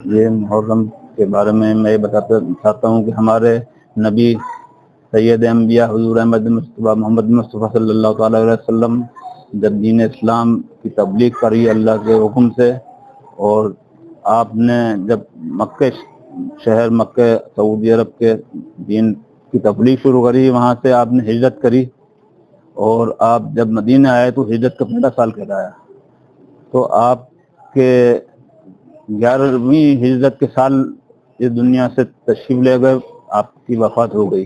یہ محرم کے بارے میں یہ بتاتا چاہتا ہوں کہ ہمارے نبی سید انبیاء حضور احمد مصطفیٰ محمد مصطفیٰ صلی اللہ تعالیٰ علیہ وسلم جب دین اسلام کی تبلیغ کری اللہ کے حکم سے، اور آپ نے جب شہر مکہ سعودی عرب کے دین کی تبلیغ شروع کری، وہاں سے آپ نے ہجرت کری، اور آپ جب مدینہ آئے تو ہجرت کا پہلا سال کہلایا، تو آپ کے 11ویں ہجرت کے سال اس دنیا سے تشریف لے گئے، آپ کی وفات ہو گئی،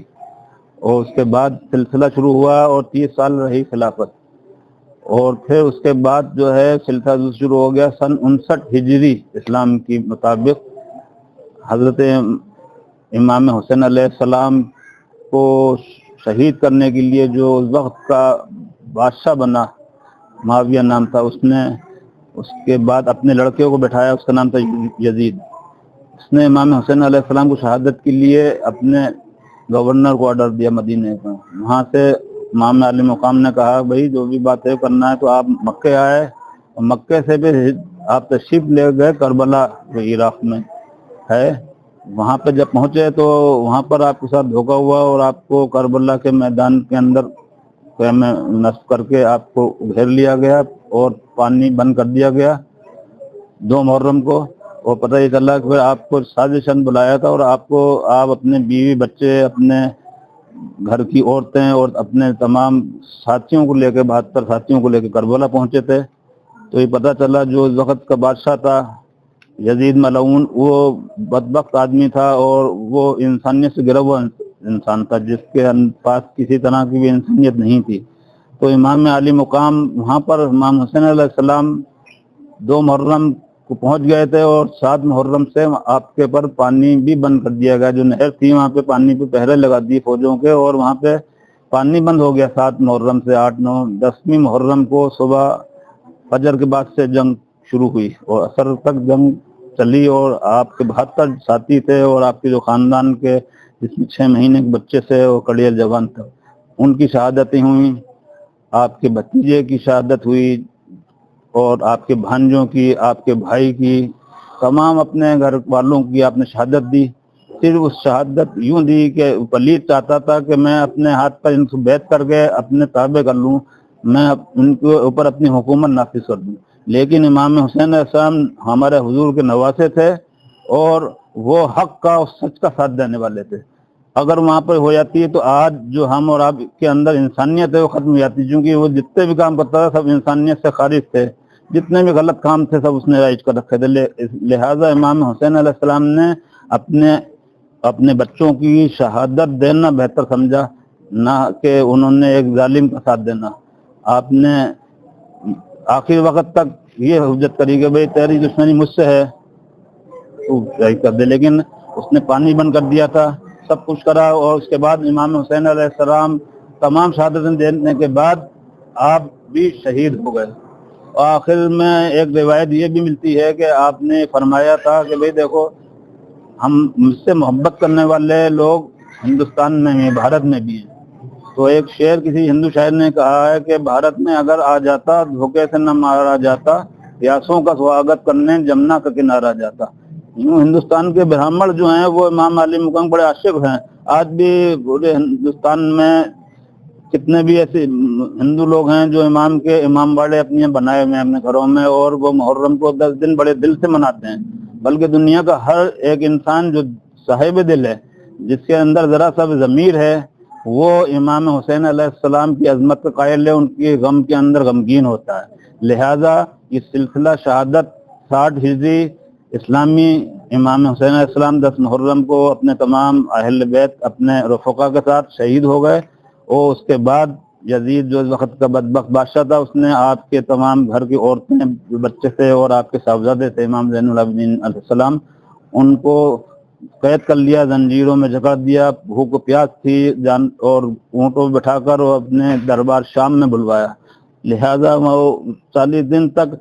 اور اس کے بعد سلسلہ شروع ہوا اور 30 سال رہی خلافت، اور پھر اس کے بعد جو ہے سلسلہ شروع ہو گیا سن 59 ہجری اسلام کی مطابق۔ حضرت امام حسین علیہ السلام کو شہید کرنے کے لیے جو اس وقت کا بادشاہ بنا، معاویہ نام تھا، اس کے بعد اپنے لڑکے کو بٹھایا، اس کا نام تھا یزید۔ اس نے امام حسین علیہ السلام کو شہادت کے لیے اپنے گورنر کو آرڈر دیا مدینے کا۔ وہاں سے امام علی مقام نے کہا بھائی جو بھی بات ہے کرنا ہے تو آپ مکے آئے، اور مکے سے بھی آپ تشریف لے گئے کربلا جو عراق میں ہے، وہاں پہ جب پہنچے تو وہاں پر آپ کے ساتھ دھوکہ ہوا، اور آپ کو کربلا کے میدان کے اندر خیمے نصب کر کے آپ کو گھیر لیا گیا اور پانی بند کر دیا گیا 2 محرم کو، اور پتہ یہ چلا کہ آپ کو سازشاً بلایا تھا، اور آپ اپنے بیوی بچے، اپنے گھر کی عورتیں اور اپنے تمام ساتھیوں کو لے کے 72 ساتھیوں کو لے کے کربلا پہنچے تھے۔ تو یہ پتہ چلا جو اس وقت کا بادشاہ تھا یزید ملعون، وہ بدبخت آدمی تھا، اور وہ انسانیت سے گرا ہوا انسان تھا، جس کے پاس کسی طرح کی بھی انسانیت نہیں تھی۔ تو امام علی مقام وہاں پر امام حسین علیہ السلام 2 محرم کو پہنچ گئے تھے، اور 7 محرم سے آپ کے پر پانی بھی بند کر دیا گیا، جو نہر تھی وہاں پہ پانی پہ پہرے لگا دی فوجوں کے، اور وہاں پہ پانی بند ہو گیا 7 محرم سے 8 9 10ویں محرم کو صبح فجر کے بعد سے جنگ شروع ہوئی، اور اثر تک جنگ چلی، اور آپ کے 72 ساتھی تھے، اور آپ کے جو خاندان کے جس میں 6 مہینے کے بچے سے اور کڑیل جوان تھا، ان کی شہادتیں ہوئیں، آپ کے بھتیجے کی شہادت ہوئی، اور آپ کے بھانجوں کی، آپ کے بھائی کی، تمام اپنے گھر والوں کی آپ نے شہادت دی۔ پھر اس شہادت یوں دی کہ پلیت چاہتا تھا کہ میں اپنے ہاتھ پر ان کو بیعت کر کے اپنے تابع کر لوں، میں ان کے اوپر اپنی حکومت نافذ کر دوں، لیکن امام حسین علیہ السلام ہمارے حضور کے نواسے تھے، اور وہ حق کا اور سچ کا ساتھ دینے والے تھے۔ اگر وہاں پر ہو جاتی ہے تو آج جو ہم اور آپ کے اندر انسانیت ہے وہ ختم ہو جاتی، چونکہ وہ جتنے بھی کام کرتا تھا سب انسانیت سے خارج تھے، جتنے بھی غلط کام تھے سب اس نے رائج کر رکھے تھے۔ لہٰذا امام حسین علیہ السلام نے اپنے بچوں کی شہادت دینا بہتر سمجھا، نہ کہ انہوں نے ایک ظالم کا ساتھ دینا۔ آپ نے آخر وقت تک یہ حجت کری کہ بھئی تیری دشمنی مجھ سے ہے تو کر دے، لیکن اس نے پانی بند کر دیا تھا، سب کچھ کرا، اور اس کے بعد امام حسین علیہ السلام تمام شہادتیں دینے کے بعد آپ بھی شہید ہو گئے۔ آخر میں ایک روایت یہ بھی ملتی ہے کہ آپ نے فرمایا تھا کہ بھئی دیکھو ہم مجھ سے محبت کرنے والے لوگ ہندوستان میں ہیں، بھارت میں بھی ہیں۔ تو ایک شعر کسی ہندو شاعر نے کہا ہے کہ بھارت میں اگر آ جاتا دھوکے سے نہ مارا جاتا، پیاسوں کا سواگت کرنے جمنا کا کنارہ جاتا۔ یوں ہندوستان کے برہمن جو ہیں وہ امام علی مقام بڑے عاشق ہیں۔ آج بھی پورے ہندوستان میں کتنے بھی ایسے ہندو لوگ ہیں جو امام کے امام والے اپنے بنائے ہوئے ہیں اپنے گھروں میں، اور وہ محرم کو 10 دن بڑے دل سے مناتے ہیں، بلکہ دنیا کا ہر ایک انسان جو صاحب دل ہے، جس کے اندر ذرا سا بھی ضمیر ہے، وہ امام حسین علیہ السلام کی عظمت کا قائل ہے، ان کی غم کے اندر غمگین ہوتا ہے۔ لہذا یہ سلسلہ شہادت 60 ہجری اسلامی امام حسین علیہ السلام 10 محرم کو اپنے تمام اہل بیت اپنے رفقا کے ساتھ شہید ہو گئے، اور اس کے بعد یزید جو اس وقت کا بدبخت بادشاہ تھا، اس نے آپ کے تمام گھر کی عورتیں جو بچے تھے اور آپ کے صاحبزادے تھے امام زین العابدین علیہ السلام، ان کو قید کر لیا، زنجیروں میں جکڑ دیا، بھوک و پیاس تھی، اور اونٹوں میں بٹھا کر وہ اپنے دربار شام میں بلوایا۔ لہذا وہ 40 دن تک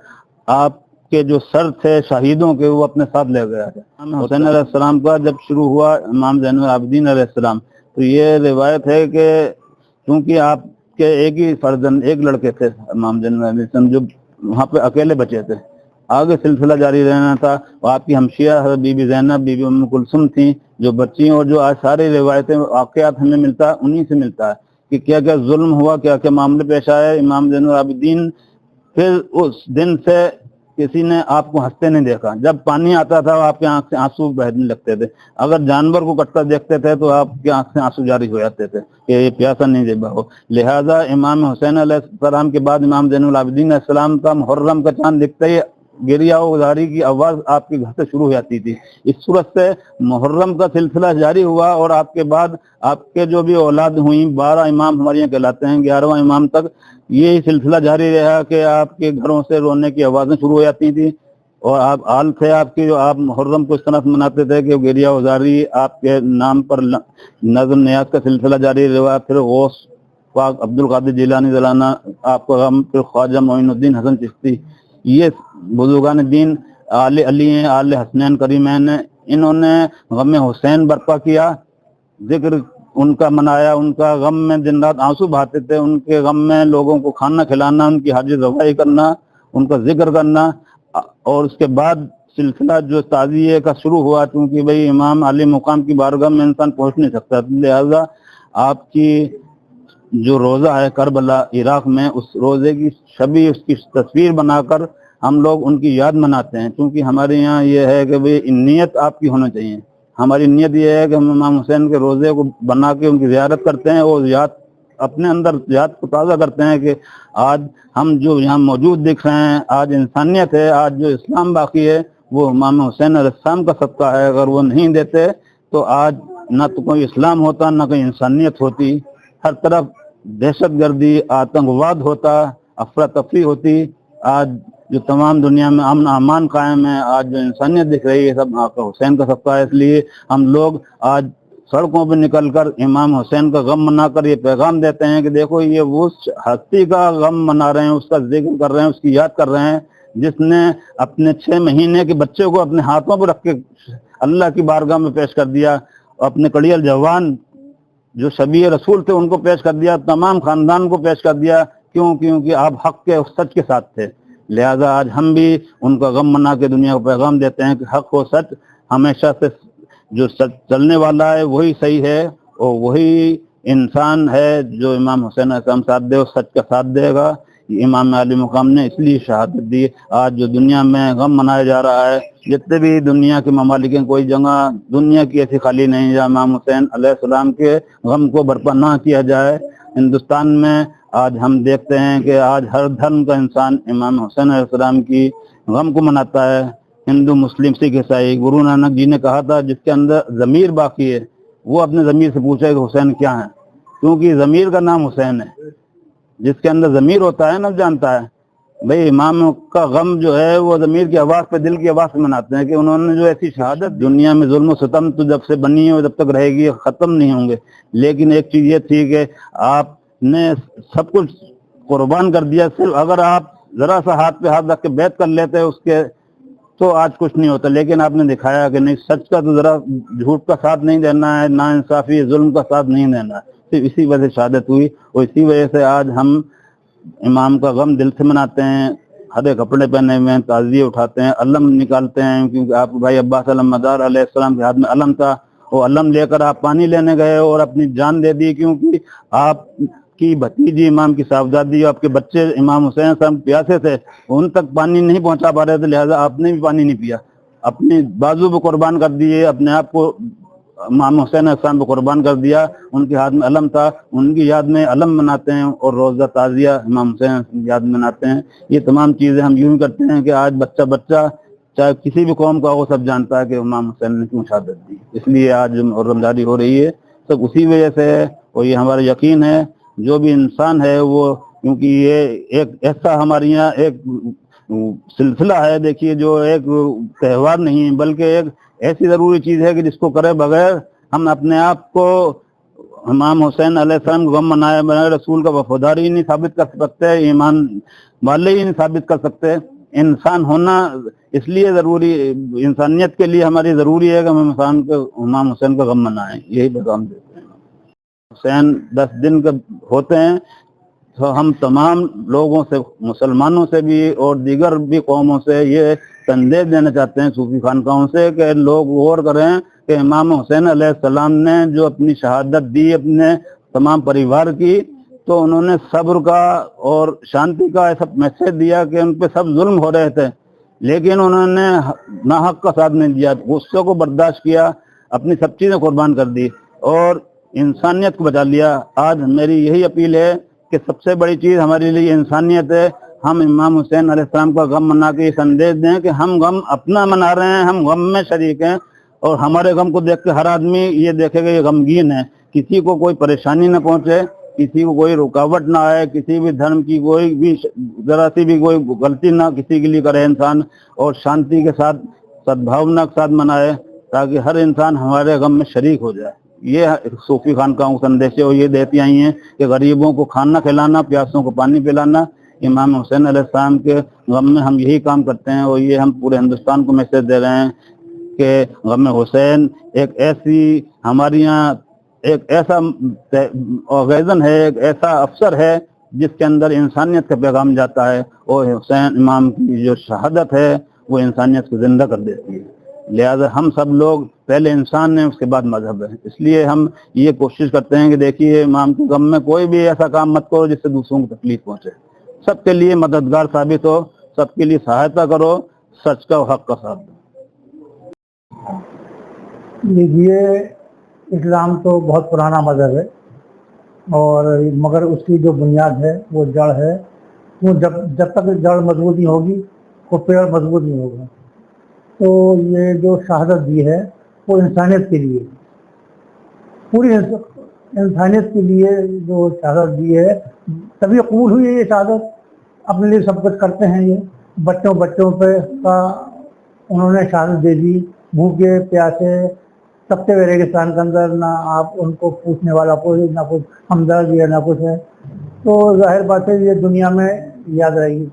آپ کے جو سر تھے شہیدوں کے وہ اپنے ساتھ لے گیا تھا۔ امام حسین علیہ السلام کا جب شروع ہوا امام زین العابدین علیہ السلام، تو یہ روایت ہے کہ کیونکہ آپ کے ایک ہی فرزند ایک لڑکے تھے امام زین العابدین جو وہاں پہ اکیلے بچے تھے، آگے سلسلہ جاری رہنا تھا. اور آپ کی ہمشیرہ حضرت بی بی زینب، بی بی ام کلثوم تھیں جو بچی، اور جو آج ساری روایتیں واقعات ہمیں ملتا ہے انہی سے ملتا ہے کہ کیا کیا ظلم ہوا، کیا کیا معاملے پیش آئے. امام زین العابدین پھر اس دن سے کسی نے آپ کو ہنستے نہیں دیکھا. جب پانی آتا تھا آپ کے آنکھ سے آنسو بہنے لگتے تھے. اگر جانور کو کٹتا دیکھتے تھے تو آپ کے آنکھ سے آنسو جاری ہو جاتے تھے کہ یہ پیاسا نہیں ذبح ہو. لہذا امام حسین علیہ السلام کے بعد امام زین العابدین علیہ السلام کا محرم کا چاند دکھتے ہی گریہ و گزاری کی آواز آپ کے گھر سے شروع ہو جاتی تھی. اس صورت سے محرم کا سلسلہ جاری ہوا، اور آپ کے بعد آپ کے جو بھی اولاد ہوئیں 12 امام ہمارے یہاں کہلاتے ہیں، 11واں امام تک یہی سلسلہ جاری رہا کہ آپ کے گھروں سے رونے کی آوازیں شروع ہو جاتی تھیں. اور آپ حال تھے آپ کی، جو آپ محرم کو اس طرح سے مناتے تھے کہ گریہ وزاری آپ کے نام پر نظم نیاز کا سلسلہ جاری رہا. پھر غوث پاک عبد القادر جیلانی جلانہ آپ کا غم، پھر خواجہ معین الدین حسن چشتی، یہ بزرگان دین آل علی ہیں، آل حسنین کریمین ہیں. انہوں نے غم حسین برپا کیا، ذکر ان کا منایا، ان کا غم میں دن رات آنسو بہاتے تھے. ان کے غم میں لوگوں کو کھانا کھلانا، ان کی حاجت روائی کرنا، ان کا ذکر کرنا. اور اس کے بعد سلسلہ جو تعزیے کا شروع ہوا، کیونکہ بھئی امام علی مقام کی بارگاہ میں انسان پہنچ نہیں سکتا، لہذا آپ کی جو روزہ ہے کربلا عراق میں، اس روزے کی شبی اس کی تصویر بنا کر ہم لوگ ان کی یاد مناتے ہیں. کیونکہ ہمارے یہاں یہ ہے کہ بھئی نیت آپ کی ہونا چاہیے. ہماری نیت یہ ہے کہ ہم امام حسین کے روزے کو بنا کے ان کی زیارت کرتے ہیں، اور یاد اپنے اندر یاد کو تازہ کرتے ہیں کہ آج ہم جو یہاں موجود دکھ رہے ہیں، آج انسانیت ہے، آج جو اسلام باقی ہے وہ امام حسین علیہ السلام کا صدقہ ہے. اگر وہ نہیں دیتے تو آج نہ تو کوئی اسلام ہوتا، نہ کوئی انسانیت ہوتی. ہر طرف دہشت گردی، آتنکواد ہوتا، افراتفری ہوتی. آج جو تمام دنیا میں امن امان قائم ہے، آج جو انسانیت دکھ رہی ہے، سب آقا حسین کا صدقہ ہے. اس لیے ہم لوگ آج سڑکوں پہ نکل کر امام حسین کا غم منا کر یہ پیغام دیتے ہیں کہ دیکھو یہ وہ ہستی کا غم منا رہے ہیں، اس کا ذکر کر رہے ہیں، اس کی یاد کر رہے ہیں جس نے اپنے 6 مہینے کے بچے کو اپنے ہاتھوں پہ رکھ کے اللہ کی بارگاہ میں پیش کر دیا، اپنے کڑیل جوان جو شبیہ رسول تھے ان کو پیش کر دیا، تمام خاندان کو پیش کر دیا. کیونکہ آپ حق کے سچ کے ساتھ تھے. لہذا آج ہم بھی ان کا غم منا کے دنیا کو پیغام دیتے ہیں کہ حق و سچ ہمیشہ سے جو سچ چلنے والا ہے وہی صحیح ہے، اور وہی انسان ہے جو امام حسین علیہ السلام ساتھ دے اور سچ کا ساتھ دے گا. امام علی مقام نے اس لیے شہادت دی. آج جو دنیا میں غم منایا جا رہا ہے، جتنے بھی دنیا کے ممالک ہیں، کوئی جگہ دنیا کی ایسی خالی نہیں جہاں امام حسین علیہ السلام کے غم کو برپا نہ کیا جائے. ہندوستان میں آج ہم دیکھتے ہیں کہ آج ہر دھرم کا انسان امام حسین علیہ السلام کی غم کو مناتا ہے. ہندو، مسلم، سکھ، عیسائی. گرو نانک جی نے کہا تھا جس کے اندر ضمیر باقی ہے وہ اپنے ضمیر سے پوچھے کہ حسین کیا ہے، کیونکہ ضمیر کا نام حسین ہے. جس کے اندر ضمیر ہوتا ہے نا جانتا ہے. بھئی امام کا غم جو ہے وہ ضمیر کی آواز پہ، دل کی آواز پہ مناتے ہیں کہ انہوں نے جو ایسی شہادت. دنیا میں ظلم و ستم تو جب سے بنی ہے جب تک رہے گی، ختم نہیں ہوں گے. لیکن ایک چیز یہ تھی کہ آپ نے سب کچھ قربان کر دیا. صرف اگر آپ ذرا سا ہاتھ پہ ہاتھ رکھ کے بیعت کر لیتے اس کے تو آج کچھ نہیں ہوتا. لیکن آپ نے دکھایا کہ نہیں، سچ کا تو ذرا جھوٹ کا ساتھ نہیں دینا ہے، نا انصافی ظلم کا ساتھ نہیں دینا ہے. صرف اسی وجہ سے شہادت ہوئی، اور اسی وجہ سے آج ہم امام کا غم دل سے مناتے ہیں. ہرے کپڑے پہنے ہوئے ہیں، تعزیے اٹھاتے ہیں، علم نکالتے ہیں. کیونکہ آپ بھائی عباس علم مدار علیہ السلام کے ہاتھ میں علم تھا، وہ علم لے کر آپ پانی لینے گئے اور اپنی جان دے دی. کیونکہ آپ کی بھتیجی امام کی صاحبزادی، آپ کے بچے امام حسین صاحب پیاسے تھے، ان تک پانی نہیں پہنچا پا رہے تھے. لہذا آپ نے بھی پانی نہیں پیا، اپنی بازو کو قربان کر دیے، اپنے آپ کو امام حسین علیہ السلام کو قربان کر دیا. ان کے ہاتھ میں علم تھا، ان کی یاد میں علم مناتے ہیں، اور روزہ تعزیہ امام حسین کی یاد مناتے ہیں. یہ تمام چیزیں ہم یوں کرتے ہیں کہ آج بچہ چاہے کسی بھی قوم کا ہو، سب جانتا ہے کہ امام حسین نے کیوں شہادت دی. اس لیے آج محرم جاری ہو رہی ہے، سب اسی وجہ سے ہے. اور یہ ہمارا یقین ہے جو بھی انسان ہے وہ، کیونکہ یہ ایک ایسا ہمارے یہاں ایک سلسلہ ہے، دیکھیے، جو ایک تہوار نہیں ہے بلکہ ایک ایسی ضروری چیز ہے کہ جس کو کرے بغیر ہم اپنے آپ کو امام حسین علیہ السلام غم منائے بغیر رسول کا وفادار ہی نہیں ثابت کر سکتے، ایمان والے ہی نہیں ثابت کر سکتے. انسان ہونا اس لیے ضروری، انسانیت کے لیے ہماری ضروری ہے کہ ہم امام حسین کا غم منائیں. یہی پیغام دیتے ہیں. حسین 10 دن کے ہوتے ہیں، تو ہم تمام لوگوں سے، مسلمانوں سے بھی اور دیگر بھی قوموں سے یہ سندیش دینا چاہتے ہیں صوفی خانقاہوں سے کہ لوگ غور کریں کہ امام حسین علیہ السلام نے جو اپنی شہادت دی اپنے تمام پریوار کی، تو انہوں نے صبر کا اور شانتی کا ایسا میسج دیا کہ ان پہ سب ظلم ہو رہے تھے، لیکن انہوں نے ناحق کا ساتھ نہیں دیا، غصے کو برداشت کیا، اپنی سب چیزیں قربان کر دی اور انسانیت کو بچا لیا۔ آج میری یہی اپیل ہے کہ سب سے بڑی چیز ہمارے لیے انسانیت ہے۔ ہم امام حسین علیہ السلام کا غم منا کے یہ سندیش دیں کہ ہم غم اپنا منا رہے ہیں، ہم غم میں شریک ہیں، اور ہمارے غم کو دیکھ کے ہر آدمی یہ دیکھے گا یہ غمگین ہے، کسی کو کوئی پریشانی نہ پہنچے، کسی کو کوئی رکاوٹ نہ آئے، کسی بھی دھرم کی کوئی بھی ذرا سی بھی کوئی غلطی نہ کسی کے لیے کرے انسان، اور شانتی کے ساتھ سدبھاونا کے ساتھ منائے تاکہ ہر انسان ہمارے غم میں شریک ہو جائے۔ یہ صوفی خانقاہوں کا سندیش ہے، اور یہ دیتی آئی ہیں کہ غریبوں کو کھانا کھلانا، پیاسوں کو پانی پلانا۔ امام حسین علیہ السلام کے غم میں ہم یہی کام کرتے ہیں، اور یہ ہم پورے ہندوستان کو میسج دے رہے ہیں کہ غم حسین ایک ایسی ہمارے یہاں ایک ایسا آرگنائزیشن ہے، ایک ایسا افسر ہے جس کے اندر انسانیت کا پیغام جاتا ہے، اور حسین امام کی جو شہادت ہے وہ انسانیت کو زندہ کر دیتی ہے۔ لہذا ہم سب لوگ پہلے انسان ہیں، اس کے بعد مذہب ہے، اس لیے ہم یہ کوشش کرتے ہیں کہ دیکھیے امام کے غم میں کوئی بھی ایسا کام مت کرو جس سے دوسروں کو تکلیف پہنچے، سب کے لیے مددگار ثابت ہو، سب کے لیے سہایتا کرو، سچ کا حق کا ساتھ دو۔ دیکھیے اسلام تو بہت پرانا مذہب ہے، اور مگر اس کی جو بنیاد ہے وہ جڑ ہے، وہ جب تک جڑ مضبوط نہیں ہوگی وہ پیڑ مضبوط نہیں ہوگا۔ تو یہ جو شہادت دی ہے وہ انسانیت کے لیے، پوری انسانیت کے لیے جو شہادت دی ہے، تبھی قبول ہوئی ہے یہ شہادت۔ اپنے لیے سب کچھ کرتے ہیں، یہ بچوں پہ کا انہوں نے شہادت دے دی، بھوکے پیاسے تبتے ہوئے ریگستان کے اندر، نہ آپ ان کو پوچھنے والا کوئی، نہ کچھ ہمدرد یا نہ کچھ ہے، تو ظاہر بات ہے یہ دنیا میں یاد رہے گی۔